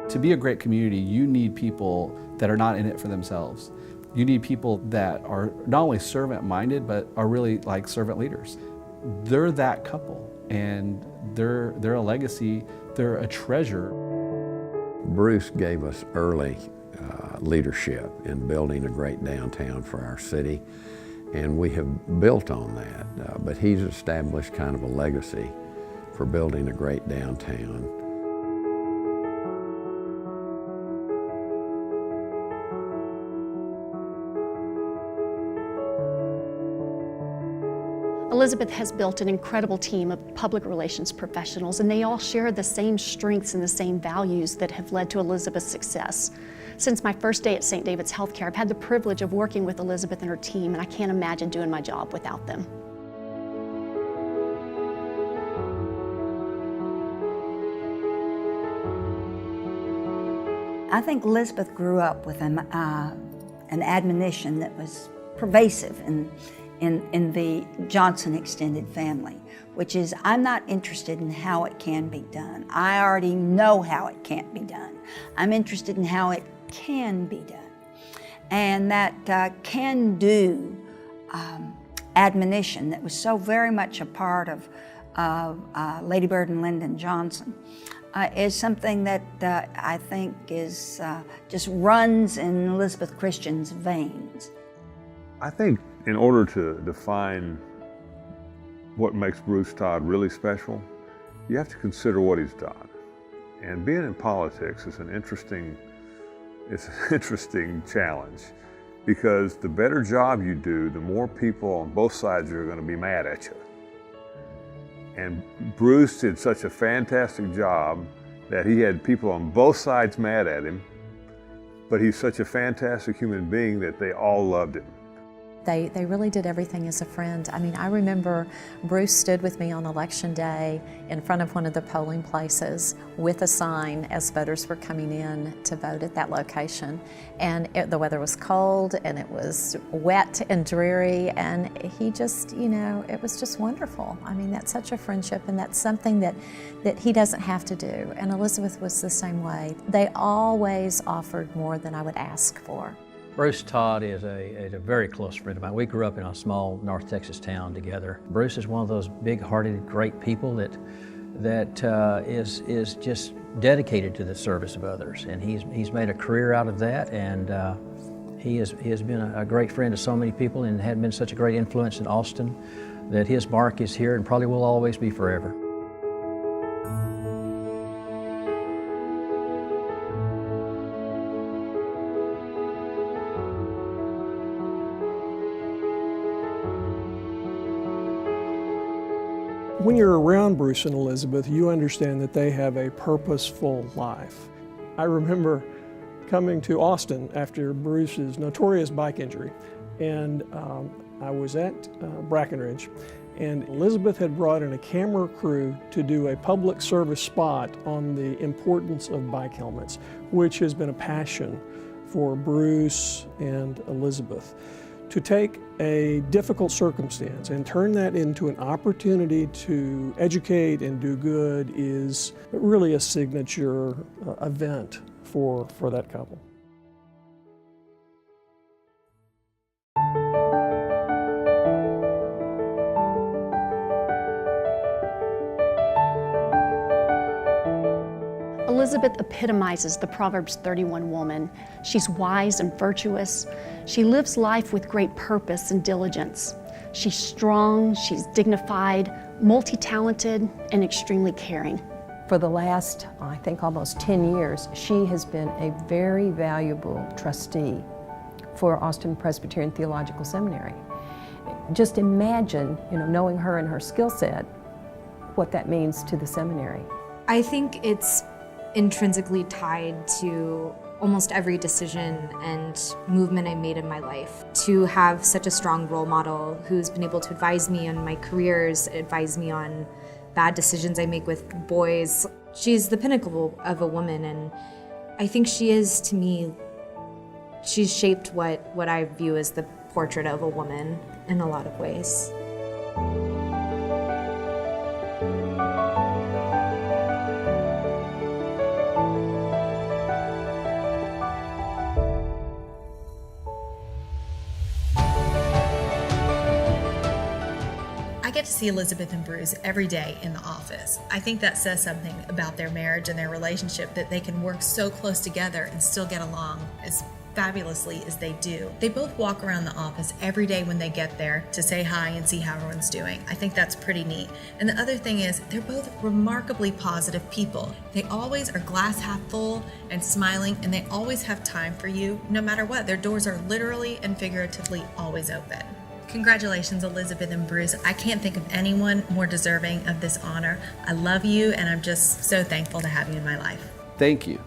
To be a great community, you need people that are not in it for themselves. You need people that are not only servant-minded, but are really like servant leaders. They're that couple, and they're a legacy, they're a treasure. Bruce gave us early leadership in building a great downtown for our city, and we have built on that. But he's established kind of a legacy for building a great downtown. Elizabeth has built an incredible team of public relations professionals, and they all share the same strengths and the same values that have led to Elizabeth's success. Since my first day at St. David's Healthcare, I've had the privilege of working with Elizabeth and her team, and I can't imagine doing my job without them. I think Elizabeth grew up with an admonition that was pervasive in the Johnson extended family, which is, I'm not interested in how it can be done. I already know how it can't be done. I'm interested in how it can be done. And that can-do admonition that was so very much a part of Lady Bird and Lyndon Johnson is something that I think is just runs in Elizabeth Christian's veins. I think in order to define what makes Bruce Todd really special, you have to consider what he's done. And being in politics is an interesting challenge, because the better job you do, the more people on both sides are going to be mad at you. And Bruce did such a fantastic job that he had people on both sides mad at him, but he's such a fantastic human being that they all loved him. They really did everything as a friend. I mean, I remember Bruce stood with me on election day in front of one of the polling places with a sign as voters were coming in to vote at that location. And the weather was cold and it was wet and dreary, and he just, you know, it was just wonderful. I mean, that's such a friendship, and that's something that he doesn't have to do. And Elizabeth was the same way. They always offered more than I would ask for. Bruce Todd is a very close friend of mine. We grew up in a small North Texas town together. Bruce is one of those big-hearted, great people that is just dedicated to the service of others, and he's made a career out of that, and he has been a great friend to so many people, and had been such a great influence in Austin that his mark is here and probably will always be forever. When you're around Bruce and Elizabeth, you understand that they have a purposeful life. I remember coming to Austin after Bruce's notorious bike injury, and I was at Brackenridge, and Elizabeth had brought in a camera crew to do a public service spot on the importance of bike helmets, which has been a passion for Bruce and Elizabeth. To take a difficult circumstance and turn that into an opportunity to educate and do good is really a signature event for that couple. Elizabeth epitomizes the Proverbs 31 woman. She's wise and virtuous. She lives life with great purpose and diligence. She's strong, she's dignified, multi-talented, and extremely caring. For the last, I think, almost 10 years, she has been a very valuable trustee for Austin Presbyterian Theological Seminary. Just imagine, knowing her and her skill set, what that means to the seminary. I think it's intrinsically tied to almost every decision and movement I made in my life. To have such a strong role model who's been able to advise me on my careers, advise me on bad decisions I make with boys. She's the pinnacle of a woman, and I think she is, to me, she's shaped what I view as the portrait of a woman in a lot of ways. get to see Elizabeth and Bruce every day in the office. I think that says something about their marriage and their relationship, that they can work so close together and still get along as fabulously as they do. They both walk around the office every day when they get there to say hi and see how everyone's doing. I think that's pretty neat. And the other thing is, they're both remarkably positive people. They always are glass half full and smiling, and they always have time for you no matter what. Their doors are literally and figuratively always open. Congratulations, Elizabeth and Bruce. I can't think of anyone more deserving of this honor. I love you, and I'm just so thankful to have you in my life. Thank you.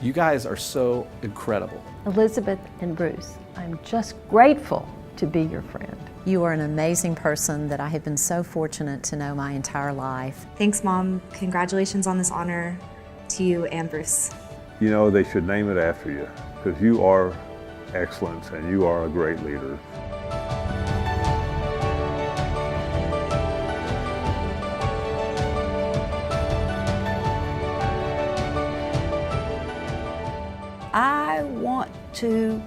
You guys are so incredible. Elizabeth and Bruce, I'm just grateful to be your friend. You are an amazing person that I have been so fortunate to know my entire life. Thanks, Mom. Congratulations on this honor to you and Bruce. You know, they should name it after you, because you are excellence and you are a great leader. I want to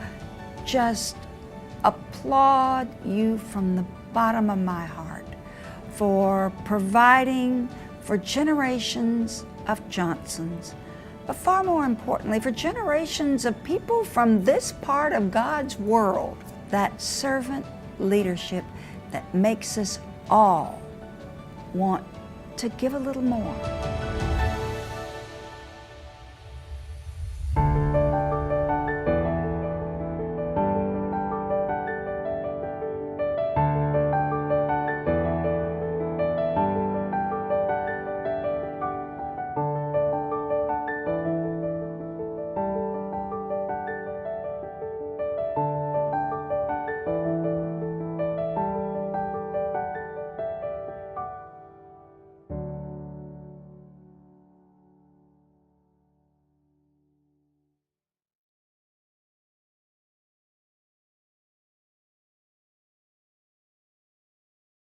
just applaud you from the bottom of my heart for providing for generations of Johnsons, but far more importantly, for generations of people from this part of God's world, that servant leadership that makes us all want to give a little more.